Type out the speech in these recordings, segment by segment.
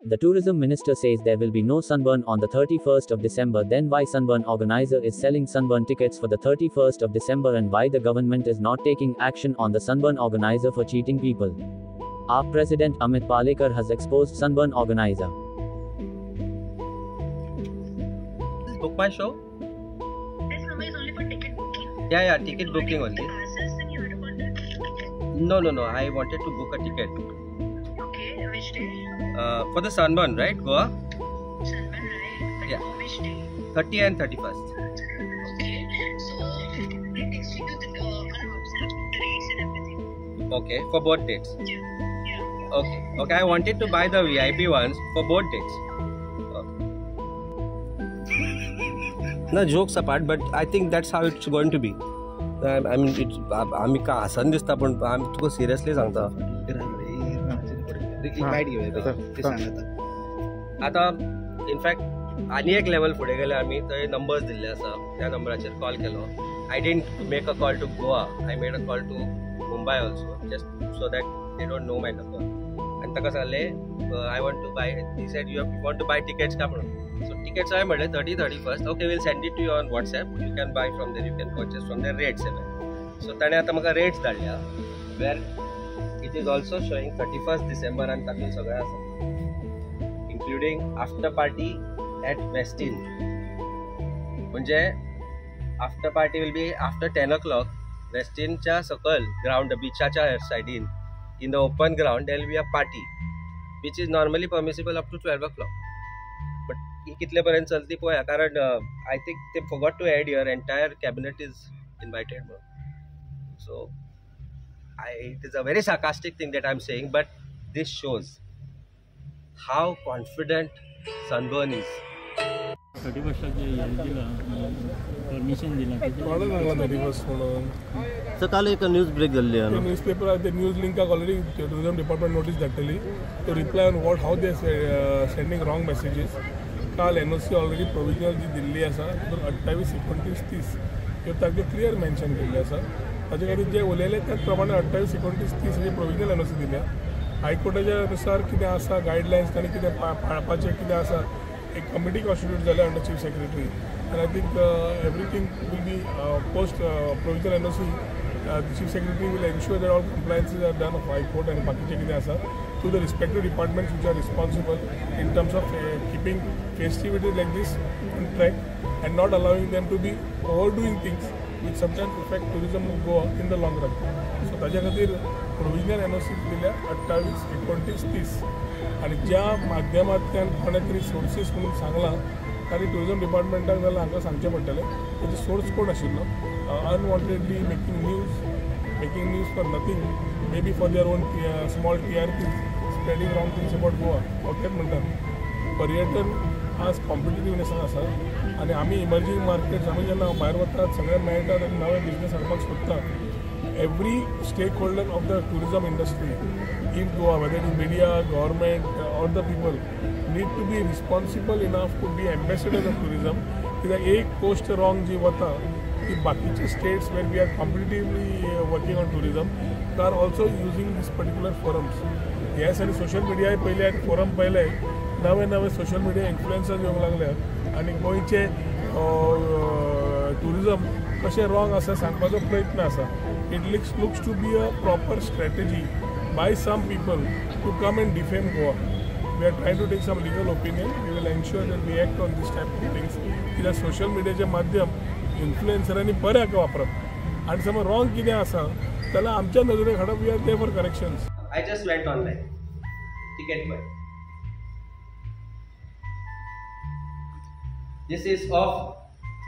The tourism minister says there will be no sunburn on the 31st of December. Then why sunburn organizer is selling sunburn tickets for the 31st of December and why the government is not taking action on the sunburn organizer for cheating people. Our president Amit Palekar has exposed sunburn organizer. Book my show? This number is only for ticket booking. Yeah, ticket booking only. Passes, then you have to contact me. No. I wanted to book a ticket. Okay, which day? For the sunburn, right? Goa? Sunburn, right? But Yeah. for which day? 30 and 31st. Okay, so I text you the WhatsApp, the rates and everything. Okay, for both dates. Yeah. Okay. I wanted to buy the VIP ones for both dates. No, jokes apart, but I think that's how it's going to be. I mean, it's आम्ही का हसन दिसता पण आम्ही तुका seriously सांगता. आता in fact आनी एक लेवल फुडें गेले आमी थंय नंबर्स दिल्ले आसा त्या नंबराचेर कॉल केलो. I didn't make a call to Goa, I made a call to Mumbai also just so that they don't know my number. आनी ताका सांगलें I want to buy. He said you want to buy tickets का म्हणून. So tickets I made 31st. Okay, we'll send it to you on WhatsApp. You can buy from there. You can purchase from there. Rates even. So ताणे आता म्हाका rates धाडल्या where it is also showing 31st December and तातूंत सगळें आसा including after party at Westin. म्हणजे after party will be after 10 o'clock. Westin च्या सकल ground beachच्या साइडीन in the open ground there will be a party which is normally permissible up to 12 o'clock. ही कितले पर्यंत चलती पळया कारण आय थिंक ते forgot to add your entire cabinet is invited म्हणून. So it is a very sarcastic thing that I am saying but this shows how confident Sunburn is. 31st permission दिला 31st म्हणून. So काल एक news break जाल्ली newspaper ते news लिंकाक already tourism department notice धाडटली to reply on what how they sending wrong messages. काल NOC already provisional जी दिल्ली आसा तितून 28, 29, 30 ह्यो तारखे क्लियर मेन्शन केल्ले आसा. ताचे खातीर जे उलयले त्याच प्रमाणे 28, 29, 30 ही प्रोविजनल NOC दिल्या. हायकोर्टाच्या अनुसार कितें आसा गायडलायन्स तांणी कितें पाळपाचें कितें आसा एक कमिटी कॉन्स्टिट्यूट जाल्या under chief secretary and I think everything will be post provisional NOC. Chief secretary will ensure that all compliances are done of High Court and बाकीचे कितें आसा to the respective departments which are responsible in terms of keeping festivities like this on track and not allowing them to be overdoing things which sometimes affect tourism of Goa in the long run. So ताच्या खातीर provisional NOC दिल्या 28, 29, 30 आणि ज्या माध्यमांतल्यान कोणे तरी sources म्हणून सांगलां ताणी टुरिझम डिपार्टमेंटाक जाल्यार हांगा सांगचें पडटलें तेजो सोर्स कोण आशिल्लो. Unwantedly making news for nothing may be for their own small TRP spreading wrong things about Goa. ओकेच म्हणटात पर्यटन आज कॉम्पिटिटिवनेसान आसा आनी आमी इमर्जींग मार्केट्स आमी जेन्ना भायर वतात सगळ्यांक मेळटात आनी नवे बिजनेस हाडपाक सोदता. Every stakeholder of the tourism industry in Goa whether in media government or the people need to be responsible enough to be ambassador of tourism. कित्याक एक पोस्ट रॉंग जी वता ती बाकीचे states where we are competitively working on tourism they are also using these particular forums. ह्या दिसांनी social मिडियाय पयले आनी फोरम पयले नवे सोशल मिडिया इन्फ्लुएन्सर्स येवंक लागले आनी गोंयचे टुरिझम कशें रॉंग आसा सांगपाचो प्रयत्न आसा. It looks to be a proper strategy by some people to come and defame Goa. We are trying to take some legal opinion. We will ensure that we act on this type of things. कित्याक social मिडियाचे माध्यम इन्फ्लुएन्सरांनी बऱ्याक वापरप आनी समज wrong कितें आसा जाल्यार आमच्या नजरेक हाडप. We are there for corrections. I just went online. Ticket buy. This is of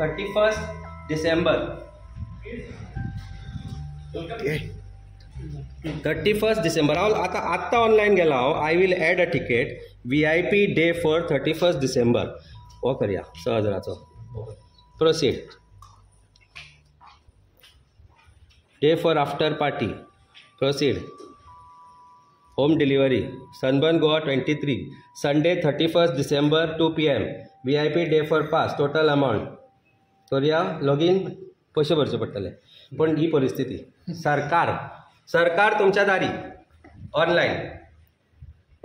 31st December. Okay. 31st December. आता ऑनलाइन गेला हांव. I will add a ticket. VIP day for 31st December. हो करया 6000 Proceed. Day for after party. Proceed. Home delivery. Sunburn Goa 23. Sunday 31st December 2 PM. VIP day for pass. Total amount. करूया login पैसे भरचे पडटले. पण ही परिस्थिती सरकार तुमच्या दारी ऑनलाइन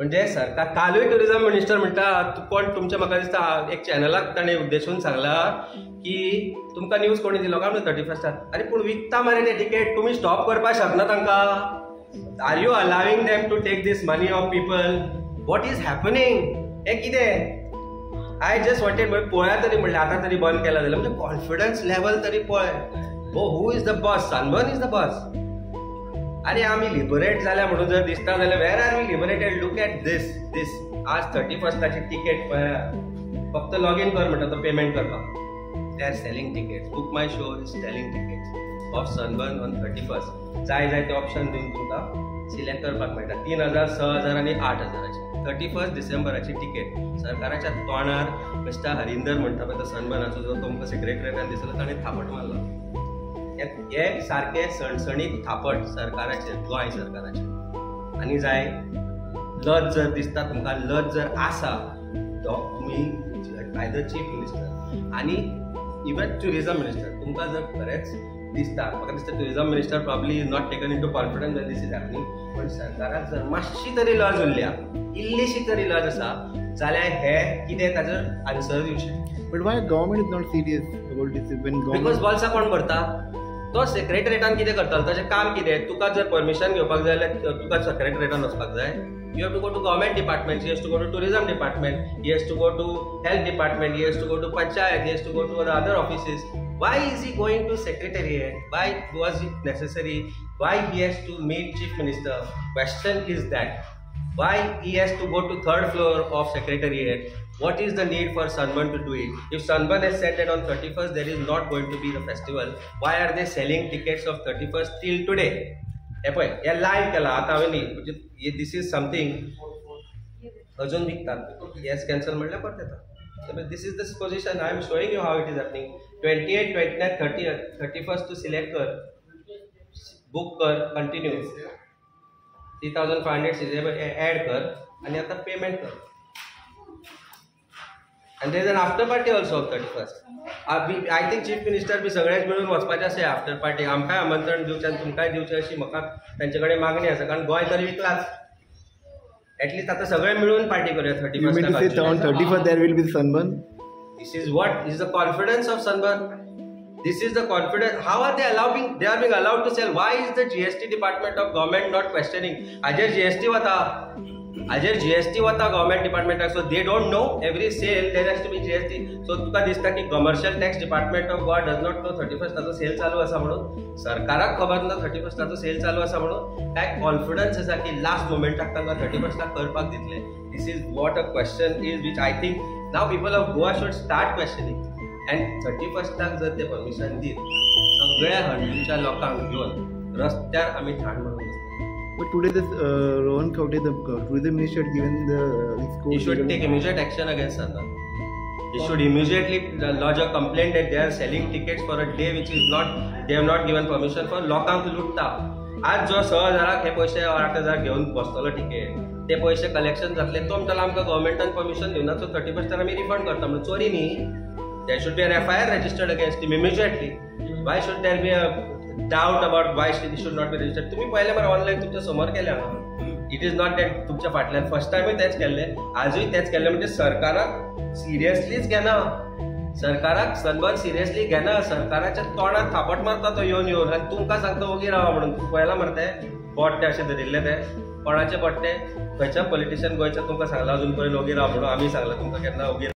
म्हणजे सरकार कालूय टुरिझम मिनिस्टर म्हणटा कोण तुमचे म्हाका दिसता एक चॅनलाक ताणें उद्देशून सांगला की तुमकां न्यूज कोणी दिलो काय म्हणून 31 अरे पूण विकता मरे ते टिकेट तुम्ही स्टॉप करपाक शकना तांकां are you allowing them to take these money of people what is happening हें कितें आय जस्ट वॉन्टेड पळया तरी म्हणलें आतां तरी बंद केला जाल्यार म्हणजे कॉन्फिडन्स लेवल तरी पळय who is the boss Sunburn is the boss अरे आम्ही लिबरेट झाल्या म्हणून जर दिसता जाल्यार where are we liberated look at this आज 31ची तिकेट पळया फक्त लॉग इन कर म्हणटा तो पेमेंट करपाक they are selling tickets BookMyShow is selling tickets of Sunburn on 31 जाय ते ऑप्शन दिवन तुमकां सिलेक्ट करपाक मेळटा 3000 6000 आनी 8000ची 31 डिसेंबराची तिकेट सरकाराच्या तोंडार मिस्टर हरिंदर म्हणटा पळय तो सनबर्नाचो जो तुमकां सेक्रेटरीयेटान दिसलो ताणें थापट मारलो हे सारखे सणसणीत थापट सरकाराचे गोंय सरकाराचे आनी जाय लज जर दिसता तुमकां लज जर आसा तो तुमी आयदर चीफ मिनिस्टर आनी इवन टुरिझम मिनिस्टर तुमकां जर खरेंच दिसता म्हाका दिसता tourism minister probably is not taken into confidence when this is happening पण सरकाराक जर मातशी तरी लज उरल्या इल्लीशी तरी लज आसा जाल्यार हे कितें ताचेर आन्सर दिवचें But why government is not serious about this? When government... because बॉल्सां कोण भरता तो सेक्रेटरीयेटान कितें करतलो ताचें काम कितें तुका जर परमिशन घेवपाक जाय जाल्यार तुका सेक्रेटरीयेटान वचपाक जाय you have to go to government department you has to go to tourism department you has to go to health department you has to go to panchayat you has to go to other offices why is he going to secretariat why was it necessary why he has to meet chief minister question is that why he has to go to 3rd floor of secretariat what is the need for Sunburn to do it if Sunburn has said that on 31st there is not going to be the festival why are they selling tickets of 31st till today हे पळय हे live केला आता हांवें न्ही म्हणजे this is something अजून विकतात yes cancel म्हणल्यार परत येता this is the position I am showing you how it is happening 28 29 30 31st to select कर book कर continue 3500 add कर आणि आता पेमेंट कर and there is an after party also of 31st I think chief minister बी सगळेच मिळून वचपाचे असे आफ्टर पार्टी आमकांय आमंत्रण दिवचें आनी तुमकांय दिवचें अशी म्हाका तांचे कडेन मागणी आसा कारण गोंय तरी विकलाच एटलीस्ट आता सगळे मिळून पार्टी करूया 31st on 31st there will be Sunburn this is what is the confidence of Sunburn this is the confidence how are they being allowed to sell why is the GST department of government not questioning ajer GST wata government department so they don't know every sale there has to be GST so तुका दिसता की commercial tax department of God does not know 31st ताचो cell चालू आसा म्हणून सरकाराक खबर ना 31st ताचो सेल चालू आसा म्हणून काय कॉन्फिडन्स आसा की लास्ट मोमेंटाक तांकां 31st लाक करपाक दितले this is what a question is which I think now people of Goa should start questioning and 31st लाक जर ते परमिशन दीत सगळ्या हंडूच्या लोकांक घेवन रस्त्यार आमी ठाण म्हणून but today this Rohan Khawte the tourism minister had given the he should take immediate action against Sunburn he should immediately lodge a complaint that they are selling tickets for a day which is not they have not given permission for लोकांक लुटता आज जो 6000 हे पैसे 8000 घेवन बसतलो ticket ते पैसे collection जातले तो म्हणटलो आमकां गव्हर्मेंटान परमिशन दिवना सो 31st आमी रिफंड करता म्हणून चोरी न्ही there should be an FIR registered against him immediately why should there be a doubt about why it should not be registered तुम्ही पहिले मरे ऑनलाईन तुमच्या समोर केल्या इट इज नॉट दॅट तुमच्या फाटल्यान फर्स्ट टायमूय तेच केल्ले आजूय तेच केल्ले म्हणजे सरकाराक सिरियसलीच घेना सरकाराक सनबर्न सिरियसली घेना सरकाराच्या तोंडार थापट मारता तो येवन आनी तुमकां सांगता ओगी रावा म्हणून तूं पळयला मरे ते बोट ते अशें धरिल्ले ते कोणाचे बोट ते खंयच्या पॉलिटिशियन गोंयच्या तुमकां सांगला अजून पर्यंत ओगी रावा म्हणून आमी सांगला तुमकां केन्ना ओगी